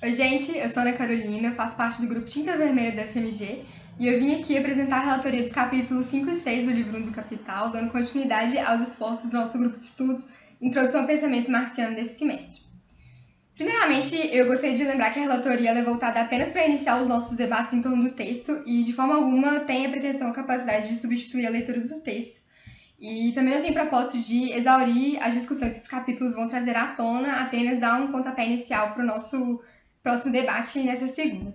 Oi, gente, eu sou Ana Carolina, faço parte do grupo Tinta Vermelha do FMG e eu vim aqui apresentar a relatoria dos capítulos 5 e 6 do livro 1 do Capital, dando continuidade aos esforços do nosso grupo de estudos Introdução ao Pensamento Marxiano desse semestre. Primeiramente, eu gostaria de lembrar que a relatoria é voltada apenas para iniciar os nossos debates em torno do texto e, de forma alguma, tem a pretensão ou capacidade de substituir a leitura do texto. E também não tem propósito de exaurir as discussões que os capítulos vão trazer à tona, apenas dar um pontapé inicial para o nosso próximo debate nessa segunda.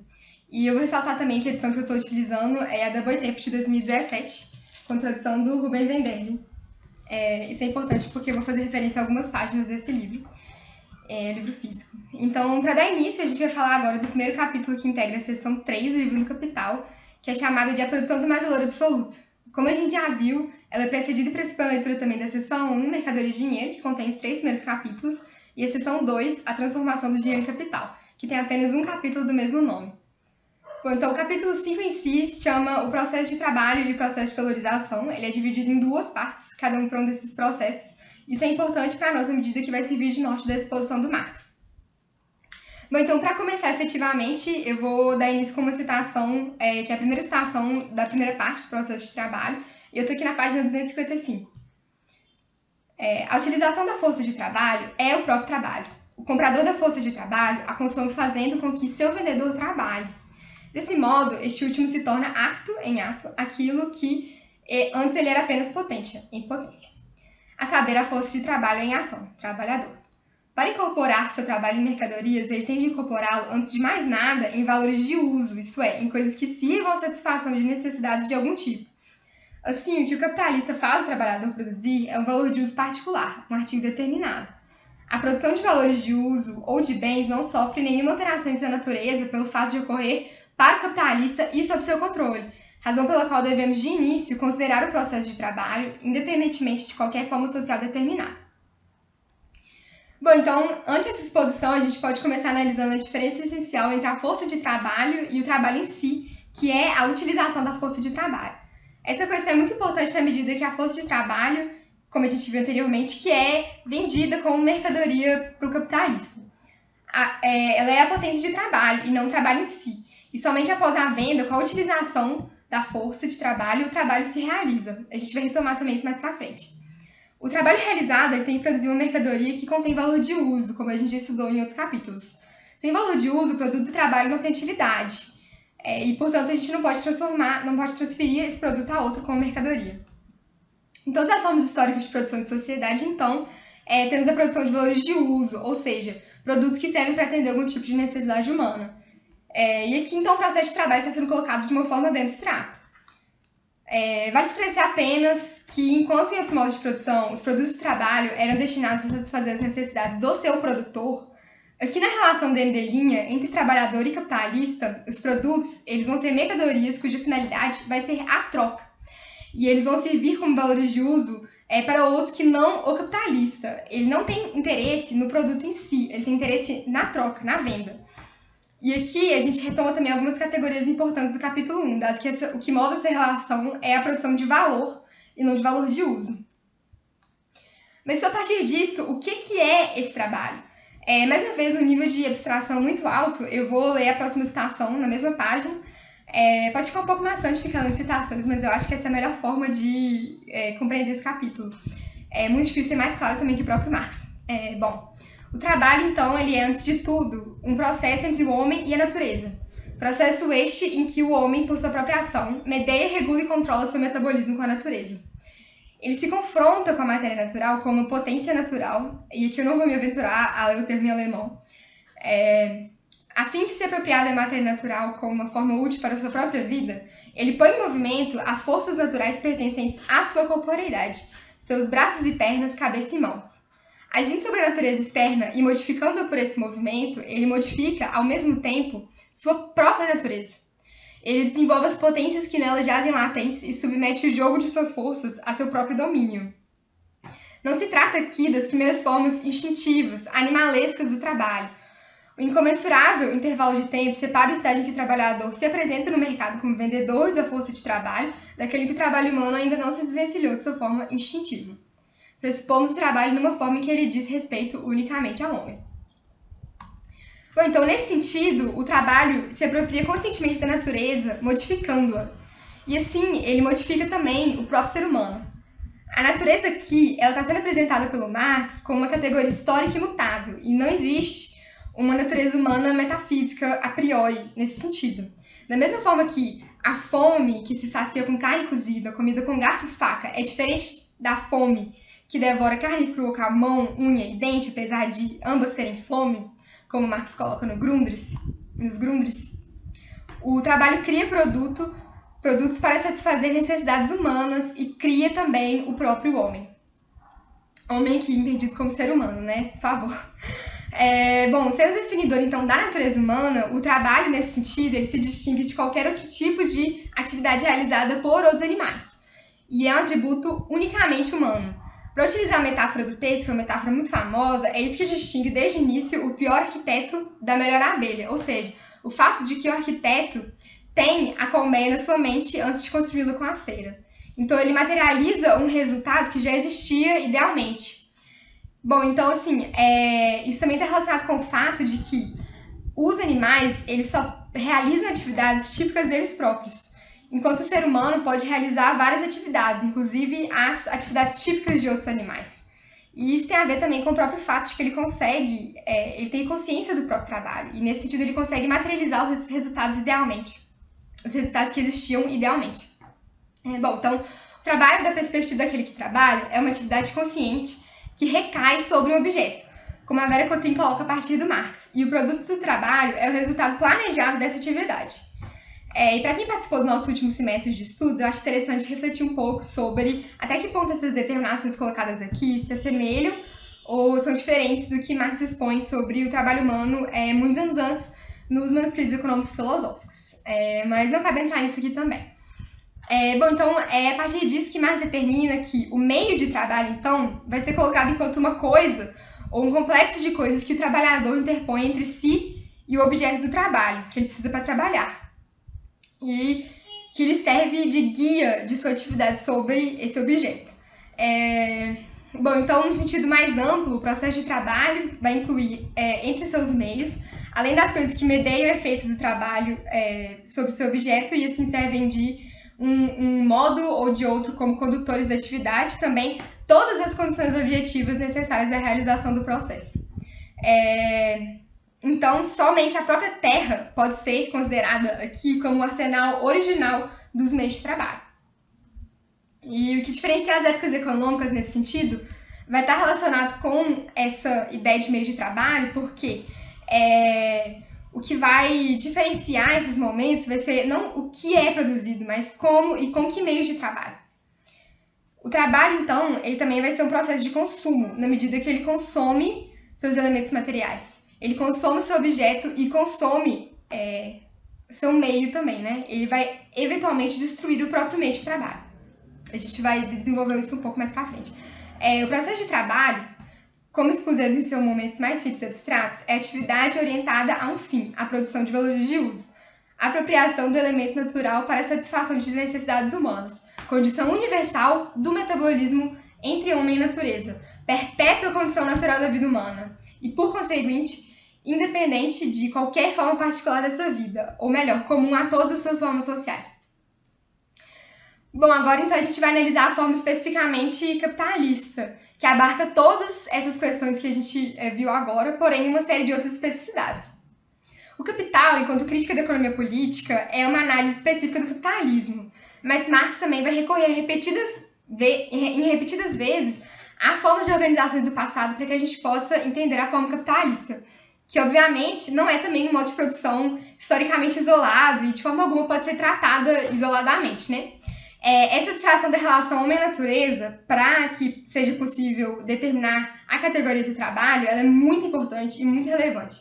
E eu vou ressaltar também que a edição que eu estou utilizando é a da Boitempo de 2017, com tradução do Rubens Enderle. Isso é importante porque eu vou fazer referência a algumas páginas desse livro, livro físico. Então, para dar início, a gente vai falar agora do primeiro capítulo que integra a seção 3 do livro do Capital, que é chamada de A Produção do Mais Valor Absoluto. Como a gente já viu, ela é precedida e precipou a leitura também da seção 1, Mercadoria e Dinheiro, que contém os 3 primeiros capítulos, e a seção 2, A Transformação do Dinheiro em Capital, que tem apenas um capítulo do mesmo nome. Bom, então o capítulo 5 em si se chama O Processo de Trabalho e o Processo de Valorização. Ele é dividido em 2 partes, cada um para um desses processos. Isso é importante para nós na medida que vai servir de norte da exposição do Marx. Bom, então, para começar efetivamente, eu vou dar início com uma citação, que é a primeira citação da primeira parte do processo de trabalho, e eu estou aqui na página 255. A utilização da força de trabalho é o próprio trabalho. O comprador da força de trabalho a consome fazendo com que seu vendedor trabalhe. Desse modo, este último se torna apto em ato aquilo que antes ele era apenas potente, em potência. A saber, a força de trabalho em ação, trabalhador. Para incorporar seu trabalho em mercadorias, ele tem de incorporá-lo, antes de mais nada, em valores de uso, isto é, em coisas que sirvam à satisfação de necessidades de algum tipo. Assim, o que o capitalista faz o trabalhador produzir é um valor de uso particular, um artigo determinado. A produção de valores de uso ou de bens não sofre nenhuma alteração em sua natureza pelo fato de ocorrer para o capitalista e sob seu controle, razão pela qual devemos, de início, considerar o processo de trabalho, independentemente de qualquer forma social determinada. Bom, então, antes dessa exposição, a gente pode começar analisando a diferença essencial entre a força de trabalho e o trabalho em si, que é a utilização da força de trabalho. Essa questão é muito importante na medida que a força de trabalho, como a gente viu anteriormente, que é vendida como mercadoria para o capitalista. Ela é a potência de trabalho e não o trabalho em si. E somente após a venda, com a utilização da força de trabalho, o trabalho se realiza. A gente vai retomar também isso mais pra frente. O trabalho realizado ele tem que produzir uma mercadoria que contém valor de uso, como a gente já estudou em outros capítulos. Sem valor de uso, o produto do trabalho não tem utilidade. E, portanto, a gente não pode transferir esse produto a outro como mercadoria. Em todas as formas históricas de produção de sociedade, então, temos a produção de valores de uso, ou seja, produtos que servem para atender algum tipo de necessidade humana. E aqui, então, o processo de trabalho está sendo colocado de uma forma bem abstrata. Vale esclarecer apenas que, enquanto em outros modos de produção, os produtos de trabalho eram destinados a satisfazer as necessidades do seu produtor, aqui na relação D', entre trabalhador e capitalista, os produtos eles vão ser mercadorias cuja finalidade vai ser a troca. E eles vão servir como valores de uso para outros que não o capitalista. Ele não tem interesse no produto em si, ele tem interesse na troca, na venda. E aqui a gente retoma também algumas categorias importantes do capítulo 1, dado que o que move essa relação é a produção de valor e não de valor de uso. Mas a partir disso, o que é esse trabalho? Mais uma vez, um nível de abstração muito alto, eu vou ler a próxima citação na mesma página. Pode ficar um pouco maçante ficar lendo citações, mas eu acho que essa é a melhor forma de compreender esse capítulo. É muito difícil ser mais claro também que o próprio Marx. O trabalho, então, ele é, antes de tudo, um processo entre o homem e a natureza. Processo este em que o homem, por sua própria ação, medeia, regula e controla seu metabolismo com a natureza. Ele se confronta com a matéria natural como uma potência natural, e aqui eu não vou me aventurar a ler o termo em alemão, a fim de se apropriar da matéria natural como uma forma útil para a sua própria vida, ele põe em movimento as forças naturais pertencentes à sua corporeidade, seus braços e pernas, cabeça e mãos. Agindo sobre a natureza externa e modificando-a por esse movimento, ele modifica, ao mesmo tempo, sua própria natureza. Ele desenvolve as potências que nela jazem latentes e submete o jogo de suas forças a seu próprio domínio. Não se trata aqui das primeiras formas instintivas, animalescas do trabalho. O incomensurável intervalo de tempo separa o estágio em que o trabalhador se apresenta no mercado como vendedor da força de trabalho daquele em que o trabalho humano ainda não se desvencilhou de sua forma instintiva. Pressupomos o trabalho numa forma em que ele diz respeito unicamente ao homem. Bom, então, nesse sentido, o trabalho se apropria conscientemente da natureza, modificando-a. E assim, ele modifica também o próprio ser humano. A natureza aqui, ela está sendo apresentada pelo Marx como uma categoria histórica imutável, e não existe uma natureza humana metafísica a priori, nesse sentido. Da mesma forma que a fome que se sacia com carne cozida, comida com garfo e faca, é diferente da fome que devora carne crua com a mão, unha e dente, apesar de ambas serem fome, como Marx coloca nos Grundrisse, o trabalho cria produtos para satisfazer necessidades humanas e cria também o próprio homem. Homem aqui entendido como ser humano, né? Por favor. Bom, sendo definidor, então, da natureza humana, o trabalho, nesse sentido, ele se distingue de qualquer outro tipo de atividade realizada por outros animais. E é um atributo unicamente humano. Para utilizar a metáfora do texto, que é uma metáfora muito famosa, é isso que distingue desde o início o pior arquiteto da melhor abelha. Ou seja, o fato de que o arquiteto tem a colmeia na sua mente antes de construí-la com a cera. Então, ele materializa um resultado que já existia idealmente. Bom, então, assim, isso também está relacionado com o fato de que os animais, eles só realizam atividades típicas deles próprios, enquanto o ser humano pode realizar várias atividades, inclusive as atividades típicas de outros animais. E isso tem a ver também com o próprio fato de que ele tem consciência do próprio trabalho, e nesse sentido ele consegue materializar os resultados idealmente, os resultados que existiam idealmente. Bom, então, o trabalho da perspectiva daquele que trabalha é uma atividade consciente que recai sobre um objeto, como a Vera Cotrim coloca a partir do Marx, e o produto do trabalho é o resultado planejado dessa atividade. E para quem participou do nosso último semestre de estudos, eu acho interessante refletir um pouco sobre até que ponto essas determinações colocadas aqui se assemelham ou são diferentes do que Marx expõe sobre o trabalho humano muitos anos antes nos manuscritos econômico-filosóficos. Mas não cabe entrar nisso aqui também. Bom, então é a partir disso que Marx determina que o meio de trabalho, então, vai ser colocado enquanto uma coisa ou um complexo de coisas que o trabalhador interpõe entre si e o objeto do trabalho, que ele precisa para trabalhar. E que ele serve de guia de sua atividade sobre esse objeto. Bom, então, no sentido mais amplo, o processo de trabalho vai incluir, entre seus meios, além das coisas que medeiam o efeito do trabalho sobre o seu objeto e assim servem de um modo ou de outro como condutores da atividade, também todas as condições objetivas necessárias à realização do processo. Então, somente a própria terra pode ser considerada aqui como o arsenal original dos meios de trabalho. E o que diferencia as épocas econômicas nesse sentido vai estar relacionado com essa ideia de meio de trabalho, porque o que vai diferenciar esses momentos vai ser não o que é produzido, mas como e com que meios de trabalho. O trabalho, então, ele também vai ser um processo de consumo, na medida que ele consome seus elementos materiais. Ele consome seu objeto e consome seu meio também, né? Ele vai, eventualmente, destruir o próprio meio de trabalho. A gente vai desenvolver isso um pouco mais pra frente. O processo de trabalho, como expusemos em seus momentos mais simples e abstratos, é atividade orientada a um fim, a produção de valores de uso, a apropriação do elemento natural para a satisfação de necessidades humanas, condição universal do metabolismo entre homem e natureza, perpétua condição natural da vida humana, e, por conseguinte, independente de qualquer forma particular dessa vida, ou melhor, comum a todas as suas formas sociais. Bom, agora então a gente vai analisar a forma especificamente capitalista, que abarca todas essas questões que a gente viu agora, porém uma série de outras especificidades. O Capital, enquanto crítica da economia política, é uma análise específica do capitalismo, mas Marx também vai recorrer em repetidas vezes a formas de organizações do passado para que a gente possa entender a forma capitalista, que obviamente não é também um modo de produção historicamente isolado e de forma alguma pode ser tratada isoladamente, né? Essa abstração da relação homem-natureza, para que seja possível determinar a categoria do trabalho, ela é muito importante e muito relevante.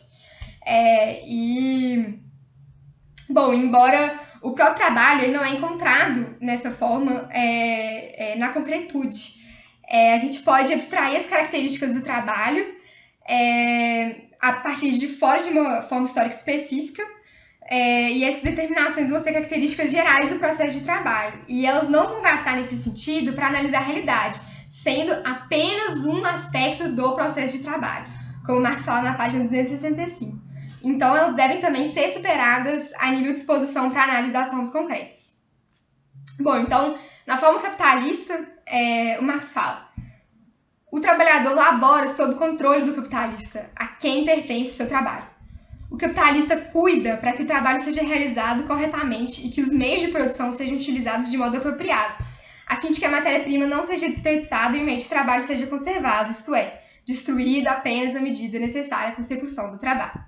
Bom, embora o próprio trabalho ele não é encontrado nessa forma na concretude, a gente pode abstrair as características do trabalho a partir de fora de uma forma histórica específica, e essas determinações vão ser características gerais do processo de trabalho, e elas não vão bastar nesse sentido para analisar a realidade, sendo apenas um aspecto do processo de trabalho, como Marx fala na página 265. Então, elas devem também ser superadas a nível de exposição para análise das formas concretas. Bom, então, na forma capitalista, o Marx fala: o trabalhador labora sob o controle do capitalista, a quem pertence seu trabalho. O capitalista cuida para que o trabalho seja realizado corretamente e que os meios de produção sejam utilizados de modo apropriado, a fim de que a matéria-prima não seja desperdiçada e o meio de trabalho seja conservado, isto é, destruído apenas na medida necessária à consecução do trabalho.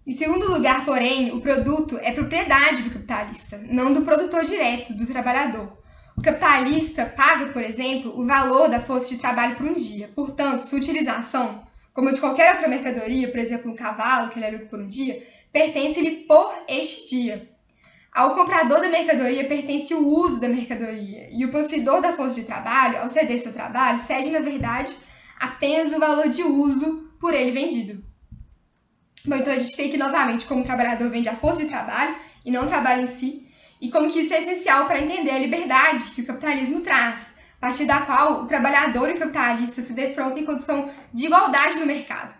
Em segundo lugar, porém, o produto é propriedade do capitalista, não do produtor direto, do trabalhador. O capitalista paga, por exemplo, o valor da força de trabalho por um dia. Portanto, sua utilização, como de qualquer outra mercadoria, por exemplo, um cavalo que ele aluga por um dia, pertence-lhe por este dia. Ao comprador da mercadoria pertence o uso da mercadoria, e o possuidor da força de trabalho, ao ceder seu trabalho, cede, na verdade, apenas o valor de uso por ele vendido. Bom, então a gente tem aqui novamente como o trabalhador vende a força de trabalho e não o trabalho em si, e como que isso é essencial para entender a liberdade que o capitalismo traz, a partir da qual o trabalhador e o capitalista se defrontam em condição de igualdade no mercado,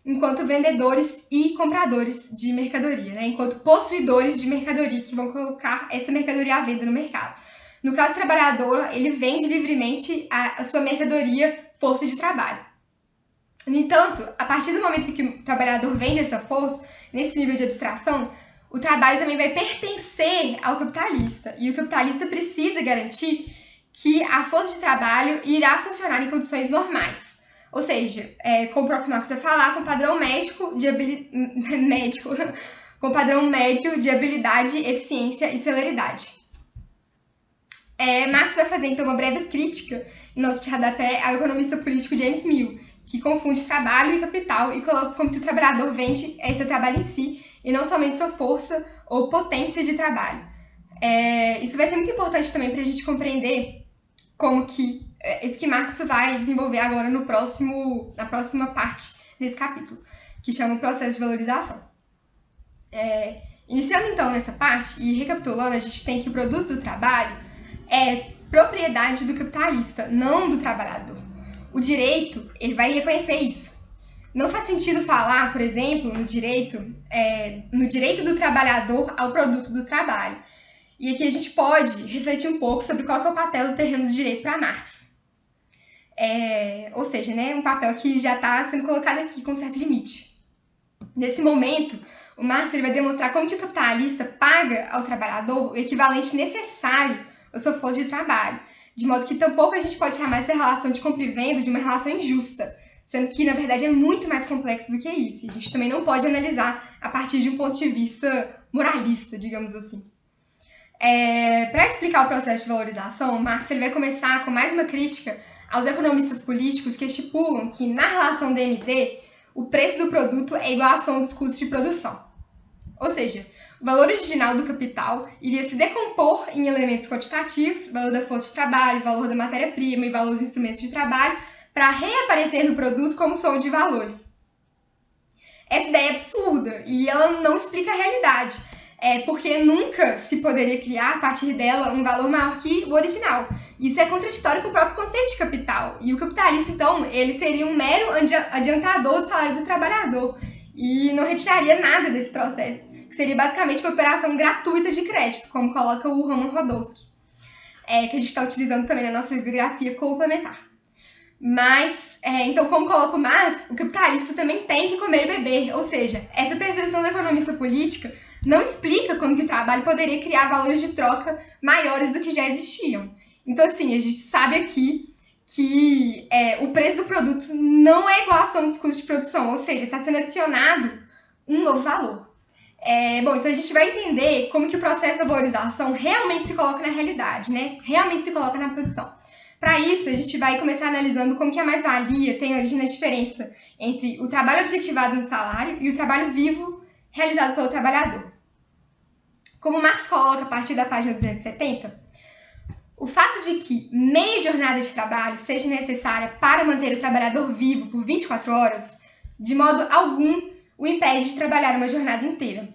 enquanto vendedores e compradores de mercadoria, né? Enquanto possuidores de mercadoria que vão colocar essa mercadoria à venda no mercado. No caso, o trabalhador, ele vende livremente a sua mercadoria, força de trabalho. No entanto, a partir do momento que o trabalhador vende essa força, nesse nível de abstração, o trabalho também vai pertencer ao capitalista. E o capitalista precisa garantir que a força de trabalho irá funcionar em condições normais. Ou seja, como o próprio Marx vai falar, com padrão com padrão médio de habilidade, eficiência e celeridade. Marx vai fazer, então, uma breve crítica, em nota de rodapé, ao economista político James Mill, que confunde trabalho e capital e coloca como se o trabalhador vende esse trabalho em si e não somente sua força ou potência de trabalho. Isso vai ser muito importante também para a gente compreender como que isso que Marx vai desenvolver agora na próxima parte desse capítulo, que chama o processo de valorização. Iniciando então nessa parte e recapitulando, a gente tem que o produto do trabalho é propriedade do capitalista, não do trabalhador. O direito, ele vai reconhecer isso. Não faz sentido falar, por exemplo, no direito do trabalhador ao produto do trabalho. E aqui a gente pode refletir um pouco sobre qual que é o papel do terreno do direito para Marx. Ou seja, né, um papel que já está sendo colocado aqui com certo limite. Nesse momento, o Marx ele vai demonstrar como que o capitalista paga ao trabalhador o equivalente necessário à sua força de trabalho, de modo que tampouco a gente pode chamar essa relação de compra e venda de uma relação injusta, sendo que, na verdade, é muito mais complexo do que isso. E a gente também não pode analisar a partir de um ponto de vista moralista, digamos assim. Para explicar o processo de valorização, Marx ele vai começar com mais uma crítica aos economistas políticos que estipulam que, na relação DMD, o preço do produto é igual à soma dos custos de produção. Ou seja, o valor original do capital iria se decompor em elementos quantitativos, valor da força de trabalho, valor da matéria-prima e valor dos instrumentos de trabalho, para reaparecer no produto como soma de valores. Essa ideia é absurda e ela não explica a realidade, porque nunca se poderia criar a partir dela um valor maior que o original. Isso é contraditório com o próprio conceito de capital. E o capitalista, então, ele seria um mero adiantador do salário do trabalhador e não retiraria nada desse processo, que seria basicamente uma operação gratuita de crédito, como coloca o Roman Rodolsky, que a gente está utilizando também na nossa bibliografia complementar. Mas, então, como coloca o Marx, o capitalista também tem que comer e beber, ou seja, essa percepção do economista política não explica como que o trabalho poderia criar valores de troca maiores do que já existiam. Então, assim, a gente sabe aqui que o preço do produto não é igual à soma dos custos de produção, ou seja, está sendo adicionado um novo valor. Bom, então a gente vai entender como que o processo da valorização realmente se coloca na realidade, né? Realmente se coloca na produção. Para isso, a gente vai começar analisando como que a mais-valia tem origem na diferença entre o trabalho objetivado no salário e o trabalho vivo realizado pelo trabalhador. Como Marx coloca a partir da página 270, o fato de que meia jornada de trabalho seja necessária para manter o trabalhador vivo por 24 horas, de modo algum o impede de trabalhar uma jornada inteira.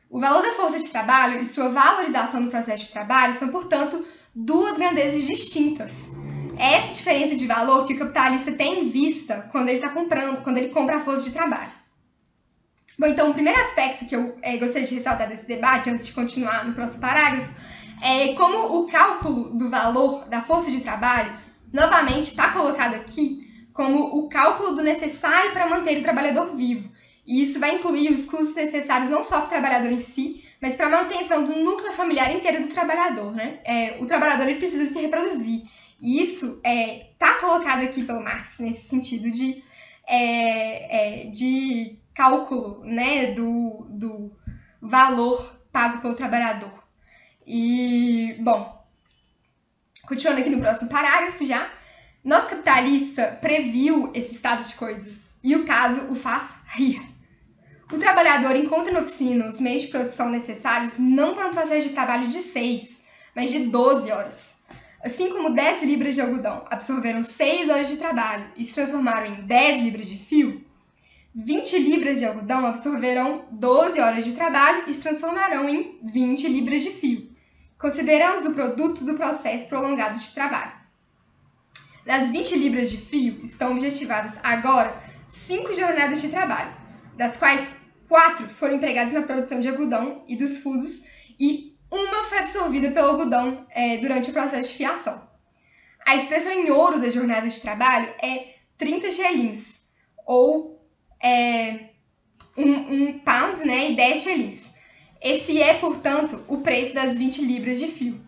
O valor da força de trabalho e sua valorização no processo de trabalho são, portanto, duas grandezas distintas. É essa diferença de valor que o capitalista tem em vista quando ele compra a força de trabalho. Bom, então o primeiro aspecto que eu gostaria de ressaltar desse debate, antes de continuar no próximo parágrafo, é como o cálculo do valor da força de trabalho, novamente está colocado aqui como o cálculo do necessário para manter o trabalhador vivo. E isso vai incluir os custos necessários não só para o trabalhador em si, mas para a manutenção do núcleo familiar inteiro do trabalhador, né? O trabalhador ele precisa se reproduzir. E isso está colocado aqui pelo Marx nesse sentido de cálculo, né, do valor pago pelo trabalhador. E, bom, continuando aqui no próximo parágrafo já, nosso capitalista previu esse estado de coisas e o caso o faz rir. O trabalhador encontra na oficina os meios de produção necessários não para um processo de trabalho de 6, mas de 12 horas. Assim como 10 libras de algodão absorveram 6 horas de trabalho e se transformaram em 10 libras de fio, 20 libras de algodão absorverão 12 horas de trabalho e se transformarão em 20 libras de fio. Consideramos o produto do processo prolongado de trabalho. Das 20 libras de fio estão objetivadas agora 5 jornadas de trabalho, das quais 4 foram empregadas na produção de algodão e dos fusos e uma foi absorvida pelo algodão durante o processo de fiação. A expressão em ouro da jornada de trabalho é 30 shillings, ou um pound, né, e 10 shillings. Esse é, portanto, o preço das 20 libras de fio.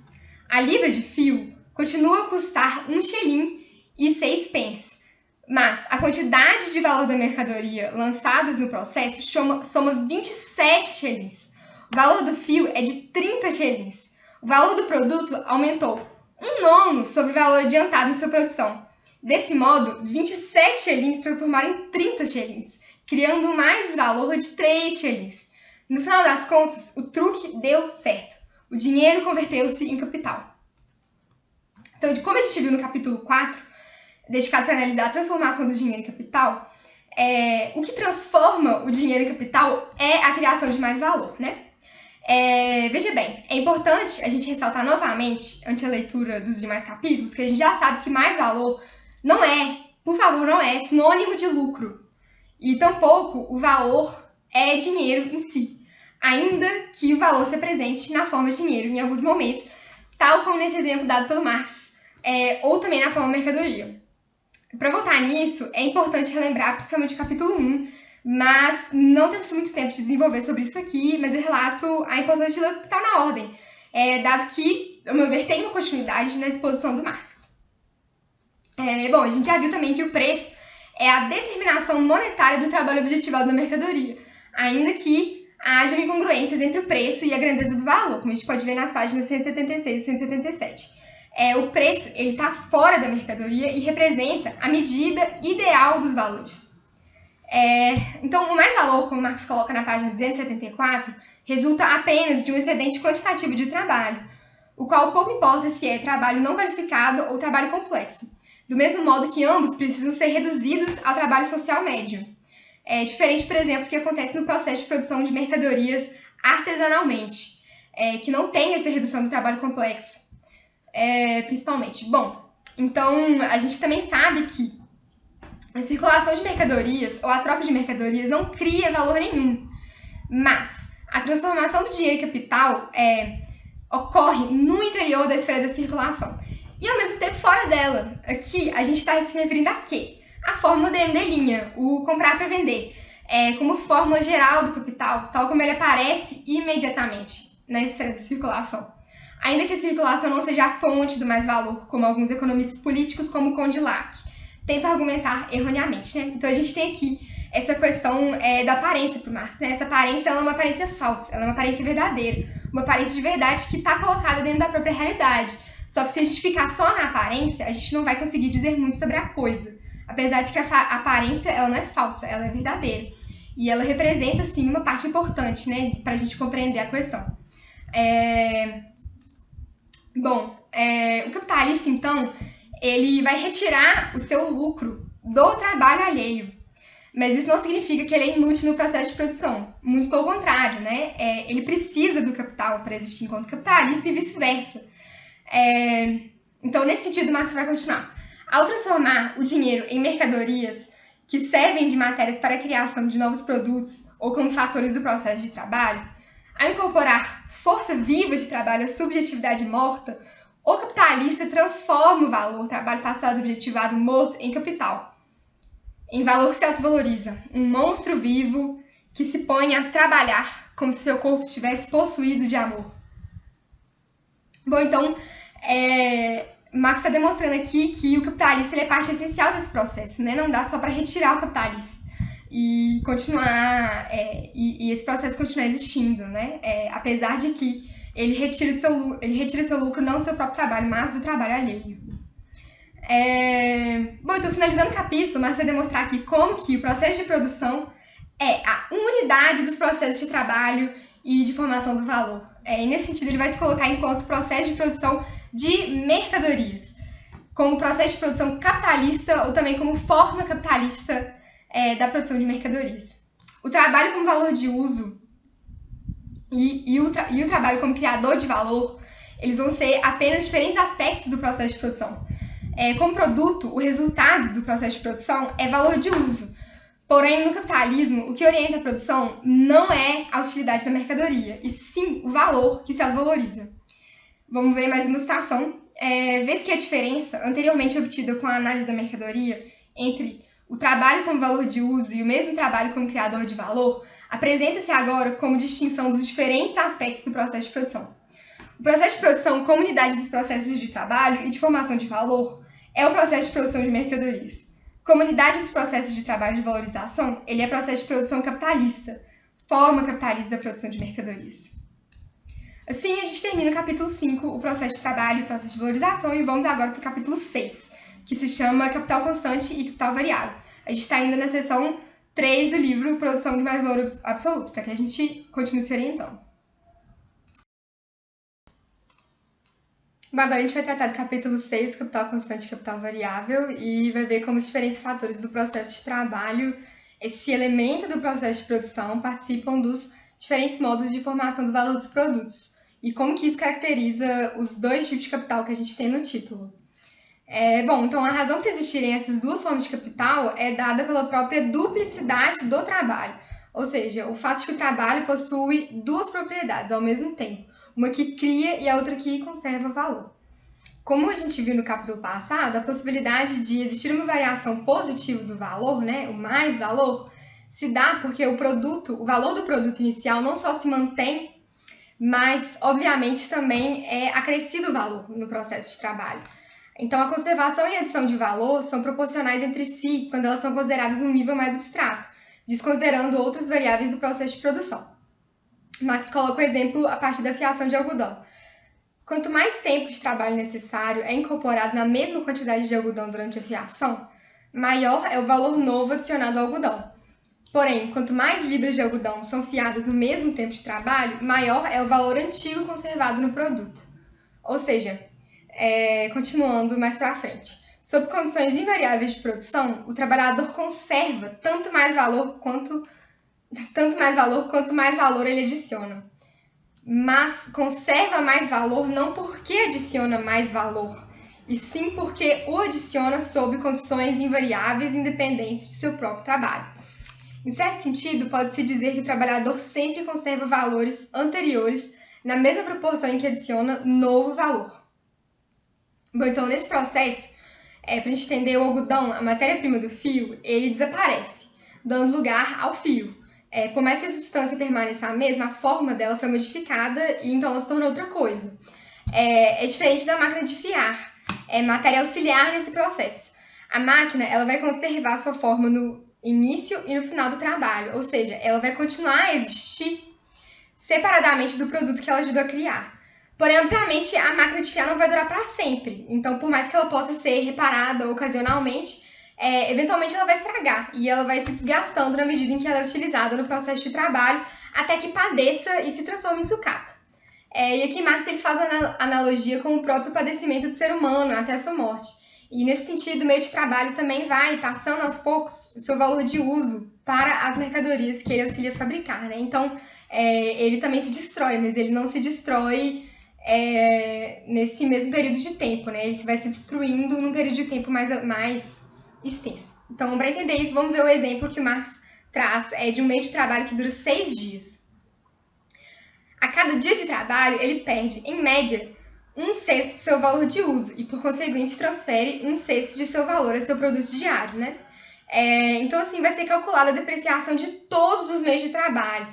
A libra de fio continua a custar 1 shilling e 6 pence, mas a quantidade de valor da mercadoria lançadas no processo soma 27 shillings. O valor do fio é de 30 shillings. O valor do produto aumentou 1/9 sobre o valor adiantado em sua produção. Desse modo, 27 shillings se transformaram em 30 shillings, criando mais valor de 3 shillings. No final das contas, o truque deu certo. O dinheiro converteu-se em capital. Então, como a gente viu no capítulo 4, dedicado para analisar a transformação do dinheiro em capital, o que transforma o dinheiro em capital é a criação de mais valor, né? Veja bem, é importante a gente ressaltar novamente, ante a leitura dos demais capítulos, que a gente já sabe que mais valor não é sinônimo de lucro. E tampouco o valor é dinheiro em si, ainda que o valor se apresente na forma de dinheiro em alguns momentos, tal como nesse exemplo dado pelo Marx, ou também na forma mercadoria. Para voltar nisso, é importante relembrar principalmente o capítulo 1, mas não temos muito tempo de desenvolver sobre isso aqui, mas eu relato a importância do capital na ordem, dado que, ao meu ver, tem uma continuidade na exposição do Marx. Bom, a gente já viu também que o preço é a determinação monetária do trabalho objetival da mercadoria, ainda que haja incongruências entre o preço e a grandeza do valor, como a gente pode ver nas páginas 176 e 177. O preço está fora da mercadoria e representa a medida ideal dos valores. Então, o mais-valor, como Marx coloca na página 274, resulta apenas de um excedente quantitativo de trabalho, o qual pouco importa se é trabalho não qualificado ou trabalho complexo, do mesmo modo que ambos precisam ser reduzidos ao trabalho social médio. Diferente, por exemplo, do que acontece no processo de produção de mercadorias artesanalmente, que não tem essa redução do trabalho complexo. Principalmente. Bom, então a gente também sabe que a circulação de mercadorias ou a troca de mercadorias não cria valor nenhum, mas a transformação do dinheiro em capital ocorre no interior da esfera da circulação e ao mesmo tempo fora dela. Aqui a gente está se referindo a quê? A fórmula da M', o comprar para vender, como fórmula geral do capital, tal como ele aparece imediatamente na esfera da circulação. Ainda que a circulação não seja a fonte do mais-valor, como alguns economistas políticos, como o Condillac, tentam argumentar erroneamente, né? Então a gente tem aqui essa questão da aparência para o Marx, né? Essa aparência ela é uma aparência falsa, ela é uma aparência verdadeira, uma aparência de verdade que está colocada dentro da própria realidade. Só que se a gente ficar só na aparência, a gente não vai conseguir dizer muito sobre a coisa. Apesar de que a aparência ela não é falsa, ela é verdadeira. E ela representa, sim, uma parte importante, né? Para a gente compreender a questão. Bom, o capitalista, então, ele vai retirar o seu lucro do trabalho alheio. Mas isso não significa que ele é inútil no processo de produção. Muito pelo contrário, né? Ele precisa do capital para existir enquanto capitalista e vice-versa. Então, nesse sentido, Marx vai continuar. Ao transformar o dinheiro em mercadorias que servem de matérias para a criação de novos produtos ou como fatores do processo de trabalho, ao incorporar força viva de trabalho à subjetividade morta, o capitalista transforma o valor trabalho passado objetivado morto em capital, em valor que se autovaloriza, um monstro vivo que se põe a trabalhar como se seu corpo estivesse possuído de amor. Bom, então, Marx está demonstrando aqui que o capitalista ele é parte essencial desse processo, né? Não dá só para retirar o capitalista e continuar, e esse processo continuar existindo, né? Apesar de que ele retira seu lucro não do seu próprio trabalho, mas do trabalho alheio. Bom, então, finalizando o capítulo, Marx vai demonstrar aqui como que o processo de produção é a unidade dos processos de trabalho e de formação do valor. E nesse sentido, ele vai se colocar enquanto processo de produção de mercadorias, como processo de produção capitalista ou também como forma capitalista da produção de mercadorias. O trabalho como valor de uso e o trabalho como criador de valor, eles vão ser apenas diferentes aspectos do processo de produção. Como produto, o resultado do processo de produção é valor de uso. Porém, no capitalismo, o que orienta a produção não é a utilidade da mercadoria, e sim o valor que se autovaloriza. Vamos ver mais uma citação. Vê-se que a diferença, anteriormente obtida com a análise da mercadoria, entre o trabalho como valor de uso e o mesmo trabalho como criador de valor, apresenta-se agora como distinção dos diferentes aspectos do processo de produção. O processo de produção como unidade dos processos de trabalho e de formação de valor é o processo de produção de mercadorias. Como unidade dos processos de trabalho e de valorização, ele é processo de produção capitalista, forma capitalista da produção de mercadorias. Assim, a gente termina o capítulo 5, o processo de trabalho e o processo de valorização, e vamos agora para o capítulo 6, que se chama Capital Constante e Capital Variável. A gente está ainda na seção 3 do livro Produção de Mais Valor Absoluto, para que a gente continue se orientando. Bom, agora a gente vai tratar do capítulo 6, Capital Constante e Capital Variável, e vai ver como os diferentes fatores do processo de trabalho, esse elemento do processo de produção, participam dos diferentes modos de formação do valor dos produtos, e como que isso caracteriza os dois tipos de capital que a gente tem no título. Bom, então a razão para existirem essas duas formas de capital é dada pela própria duplicidade do trabalho, ou seja, o fato de que o trabalho possui duas propriedades ao mesmo tempo, uma que cria e a outra que conserva valor. Como a gente viu no capítulo passado, a possibilidade de existir uma variação positiva do valor, né, o mais valor, se dá porque o valor do produto inicial não só se mantém, mas, obviamente, também é acrescido o valor no processo de trabalho. Então, a conservação e a adição de valor são proporcionais entre si quando elas são consideradas num nível mais abstrato, desconsiderando outras variáveis do processo de produção. Marx coloca o exemplo a partir da fiação de algodão. Quanto mais tempo de trabalho necessário é incorporado na mesma quantidade de algodão durante a fiação, maior é o valor novo adicionado ao algodão. Porém, quanto mais libras de algodão são fiadas no mesmo tempo de trabalho, maior é o valor antigo conservado no produto. Ou seja, continuando mais para frente, sob condições invariáveis de produção, o trabalhador conserva tanto mais valor quanto mais valor ele adiciona. Mas conserva mais valor não porque adiciona mais valor, e sim porque o adiciona sob condições invariáveis independentes de seu próprio trabalho. Em certo sentido, pode-se dizer que o trabalhador sempre conserva valores anteriores na mesma proporção em que adiciona novo valor. Bom, então nesse processo, para a gente entender o algodão, a matéria-prima do fio, ele desaparece, dando lugar ao fio. Por mais que a substância permaneça a mesma, a forma dela foi modificada e então ela se tornou outra coisa. É diferente da máquina de fiar, é matéria auxiliar nesse processo. A máquina ela vai conservar sua forma no início e no final do trabalho, ou seja, ela vai continuar a existir separadamente do produto que ela ajudou a criar. Porém, obviamente, a máquina de fiar não vai durar para sempre, então por mais que ela possa ser reparada ocasionalmente, eventualmente ela vai estragar e ela vai se desgastando na medida em que ela é utilizada no processo de trabalho até que padeça e se transforme em sucata. E aqui Marx ele faz uma analogia com o próprio padecimento do ser humano até a sua morte. E nesse sentido, o meio de trabalho também vai passando aos poucos o seu valor de uso para as mercadorias que ele auxilia a fabricar, né? Então, ele também se destrói, mas ele não se destrói nesse mesmo período de tempo, né? Ele vai se destruindo num período de tempo mais extenso. Então, para entender isso, vamos ver o exemplo que o Marx traz de um meio de trabalho que dura 6 dias. A cada dia de trabalho, ele perde, em média, 1/6 de seu valor de uso e, por conseguinte, transfere 1/6 de seu valor a seu produto diário, né? Então, assim, vai ser calculada a depreciação de todos os meios de trabalho.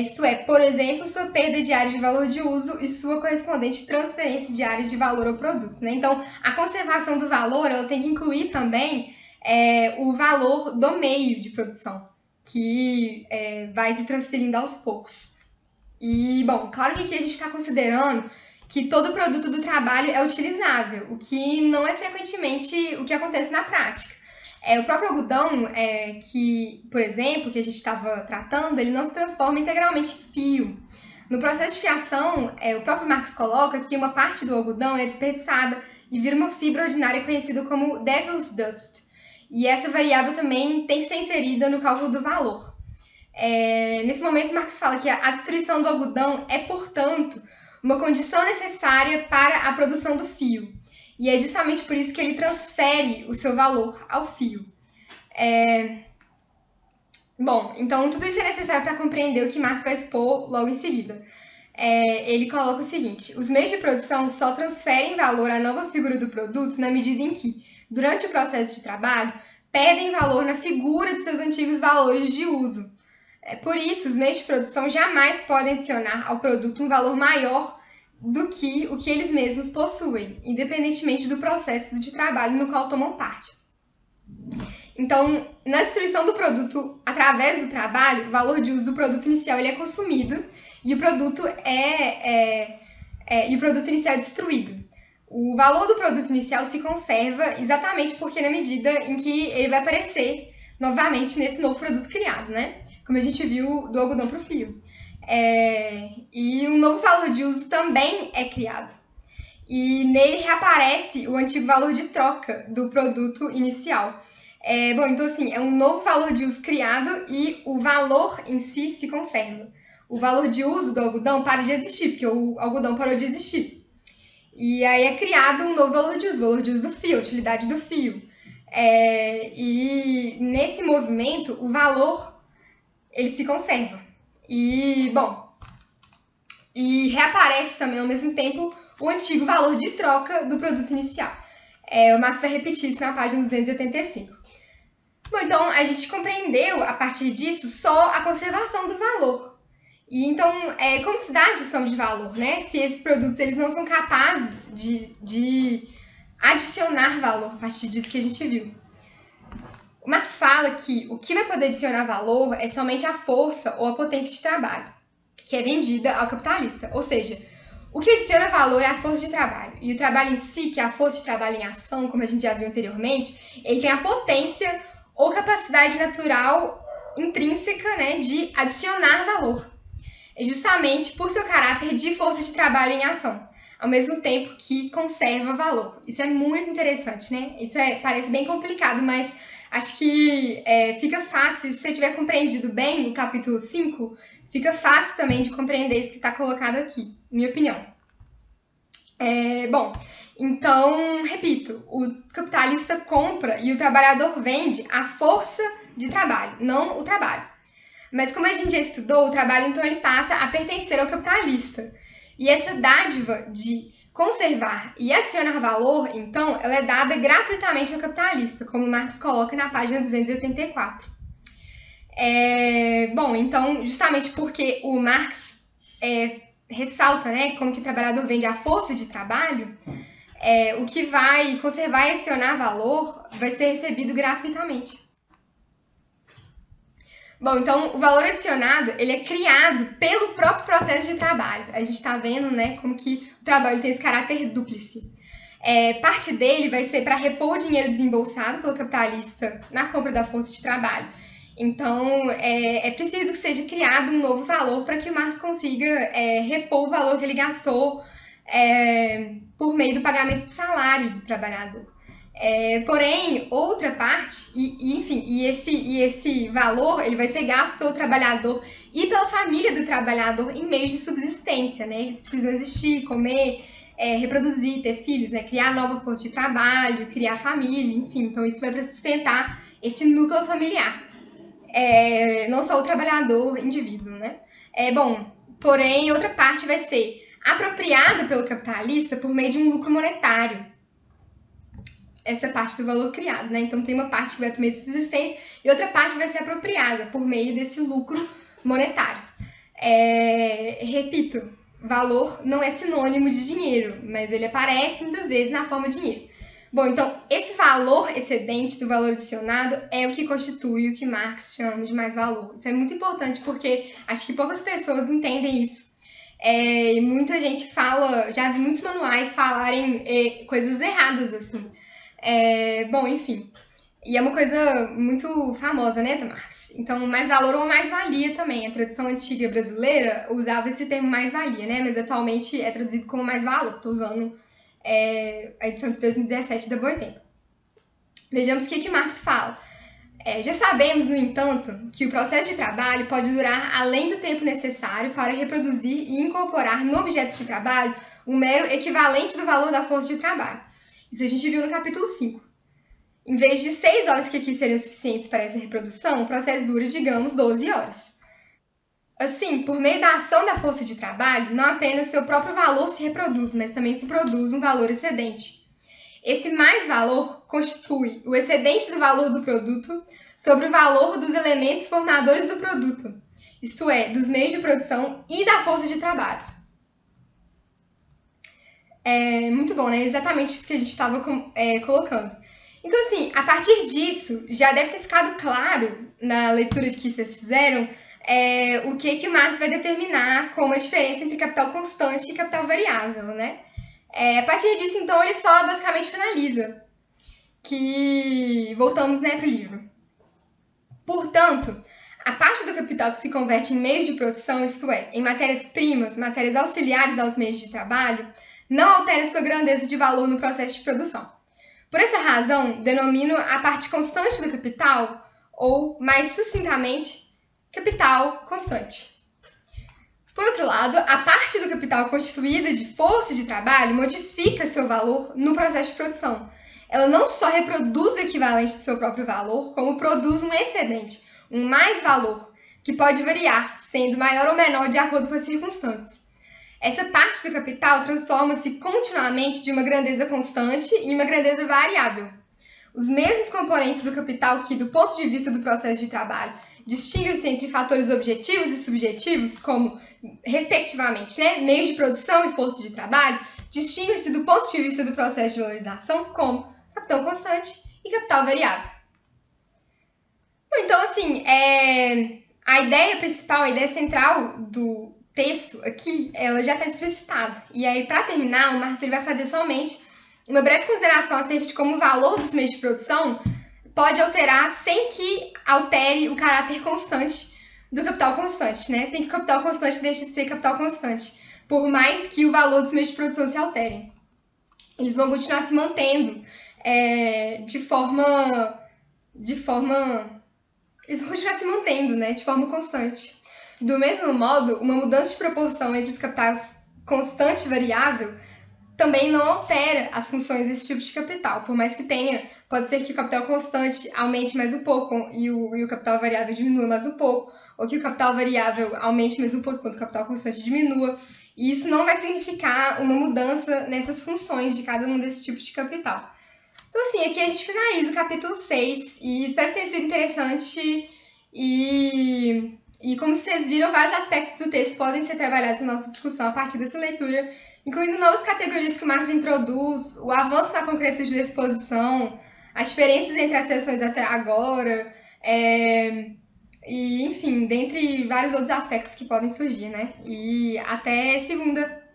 Isto é, por exemplo, sua perda diária de valor de uso e sua correspondente transferência diária de valor ao produto, né? Então, a conservação do valor, ela tem que incluir também o valor do meio de produção, que vai se transferindo aos poucos. E, bom, claro que aqui a gente está considerando que todo produto do trabalho é utilizável, o que não é frequentemente o que acontece na prática. O próprio algodão, que, por exemplo, que a gente estava tratando, ele não se transforma integralmente em fio. No processo de fiação, o próprio Marx coloca que uma parte do algodão é desperdiçada e vira uma fibra ordinária conhecida como Devil's Dust. E essa variável também tem que ser inserida no cálculo do valor. Nesse momento, Marx fala que a destruição do algodão é, portanto, uma condição necessária para a produção do fio. E é justamente por isso que ele transfere o seu valor ao fio. Bom, então tudo isso é necessário para compreender o que Marx vai expor logo em seguida. Ele coloca o seguinte: os meios de produção só transferem valor à nova figura do produto na medida em que, durante o processo de trabalho, perdem valor na figura de seus antigos valores de uso. Por isso, os meios de produção jamais podem adicionar ao produto um valor maior do que o que eles mesmos possuem, independentemente do processo de trabalho no qual tomam parte. Então, na destruição do produto através do trabalho, o valor de uso do produto inicial ele é consumido e o produto inicial é destruído. O valor do produto inicial se conserva exatamente porque na medida em que ele vai aparecer novamente nesse novo produto criado, né? Como a gente viu do algodão para o fio. E um novo valor de uso também é criado. E nele reaparece o antigo valor de troca do produto inicial. Bom, então assim, é um novo valor de uso criado e o valor em si se conserva. O valor de uso do algodão para de existir, porque o algodão parou de existir. E aí é criado um novo valor de uso do fio, a utilidade do fio. E nesse movimento, o valor ele se conserva. E, bom, e reaparece também ao mesmo tempo o antigo valor de troca do produto inicial. O Marx vai repetir isso na página 285. Bom, então a gente compreendeu a partir disso só a conservação do valor. E então, como se dá a adição de valor, né? Se esses produtos eles não são capazes de adicionar valor a partir disso que a gente viu. O Marx fala que o que vai poder adicionar valor é somente a força ou a potência de trabalho, que é vendida ao capitalista. Ou seja, o que adiciona valor é a força de trabalho. E o trabalho em si, que é a força de trabalho em ação, como a gente já viu anteriormente, ele tem a potência ou capacidade natural intrínseca, né, de adicionar valor. É justamente por seu caráter de força de trabalho em ação, ao mesmo tempo que conserva valor. Isso é muito interessante, né? Isso parece bem complicado, mas acho que fica fácil, se você tiver compreendido bem o capítulo 5, fica fácil também de compreender isso que está colocado aqui, minha opinião. Bom, então, repito, o capitalista compra e o trabalhador vende a força de trabalho, não o trabalho. Mas como a gente já estudou, o trabalho então ele passa a pertencer ao capitalista. E essa dádiva de conservar e adicionar valor, então, ela é dada gratuitamente ao capitalista, como Marx coloca na página 284. Bom, então, justamente porque o Marx ressalta, né, como que o trabalhador vende a força de trabalho, o que vai conservar e adicionar valor vai ser recebido gratuitamente. Bom, então o valor adicionado ele é criado pelo próprio processo de trabalho. A gente está vendo, né, como que o trabalho tem esse caráter dúplice. Parte dele vai ser para repor o dinheiro desembolsado pelo capitalista na compra da força de trabalho. Então, é preciso que seja criado um novo valor para que o Marx consiga repor o valor que ele gastou por meio do pagamento de salário do trabalhador. Porém, outra parte, e esse valor ele vai ser gasto pelo trabalhador e pela família do trabalhador em meios de subsistência, né? Eles precisam existir, comer, reproduzir, ter filhos, né? Criar nova força de trabalho, criar família, enfim. Então isso vai para sustentar esse núcleo familiar. Não só o trabalhador, indivíduo, né? Porém, outra parte vai ser apropriada pelo capitalista por meio de um lucro monetário. Essa parte do valor criado, né? Então tem uma parte que vai por meio de subsistência e outra parte vai ser apropriada por meio desse lucro monetário. Repito, valor não é sinônimo de dinheiro, mas ele aparece muitas vezes na forma de dinheiro. Bom, então esse valor excedente do valor adicionado é o que constitui o que Marx chama de mais-valor. Isso é muito importante porque acho que poucas pessoas entendem isso. Muita gente fala, já vi muitos manuais falarem coisas erradas, assim. Enfim. E é uma coisa muito famosa, né, da Marx. Então, mais-valor ou mais-valia também. A tradição antiga brasileira usava esse termo mais-valia, né? Mas atualmente é traduzido como mais-valor. Estou usando a edição de 2017 da Boitempo. Vejamos o que Marx fala. Já sabemos, no entanto, que o processo de trabalho pode durar além do tempo necessário para reproduzir e incorporar no objeto de trabalho um mero equivalente do valor da força de trabalho. Isso a gente viu no capítulo 5. Em vez de 6 horas que aqui seriam suficientes para essa reprodução, o processo dura, digamos, 12 horas. Assim, por meio da ação da força de trabalho, não apenas seu próprio valor se reproduz, mas também se produz um valor excedente. Esse mais-valor constitui o excedente do valor do produto sobre o valor dos elementos formadores do produto, isto é, dos meios de produção e da força de trabalho. Muito bom, né? Exatamente isso que a gente estava colocando. Então, assim, a partir disso, já deve ter ficado claro na leitura que vocês fizeram o que o Marx vai determinar como a diferença entre capital constante e capital variável, né? A partir disso, então, ele só basicamente finaliza. Voltamos, né, para o livro. Portanto, a parte do capital que se converte em meios de produção, isto é, em matérias-primas, matérias auxiliares aos meios de trabalho, não altera sua grandeza de valor no processo de produção. Por essa razão, denomino a parte constante do capital, ou, mais sucintamente, capital constante. Por outro lado, a parte do capital constituída de força de trabalho modifica seu valor no processo de produção. Ela não só reproduz o equivalente do seu próprio valor, como produz um excedente, um mais-valor, que pode variar, sendo maior ou menor de acordo com as circunstâncias. Essa parte do capital transforma-se continuamente de uma grandeza constante em uma grandeza variável. Os mesmos componentes do capital que, do ponto de vista do processo de trabalho, distinguem-se entre fatores objetivos e subjetivos, como, respectivamente, né, meios de produção e força de trabalho, distinguem-se do ponto de vista do processo de valorização como capital constante e capital variável. Bom, então, assim, a ideia principal, a ideia central do texto aqui, ela já está explicitada. E aí, para terminar, o Marx ele vai fazer somente uma breve consideração acerca de como o valor dos meios de produção pode alterar sem que altere o caráter constante do capital constante, né? Sem que o capital constante deixe de ser capital constante, por mais que o valor dos meios de produção se alterem. Eles vão continuar se mantendo de forma constante. Do mesmo modo, uma mudança de proporção entre os capitais constante e variável também não altera as funções desse tipo de capital. Por mais que tenha, pode ser que o capital constante aumente mais um pouco e o capital variável diminua mais um pouco, ou que o capital variável aumente mais um pouco quando o capital constante diminua. E isso não vai significar uma mudança nessas funções de cada um desses tipos de capital. Então, assim, aqui a gente finaliza o capítulo 6 e espero que tenha sido interessante e como vocês viram, vários aspectos do texto podem ser trabalhados na nossa discussão a partir dessa leitura, incluindo novas categorias que o Marx introduz, o avanço na concretude da exposição, as diferenças entre as seções até agora, e, enfim, dentre vários outros aspectos que podem surgir, né? E até segunda!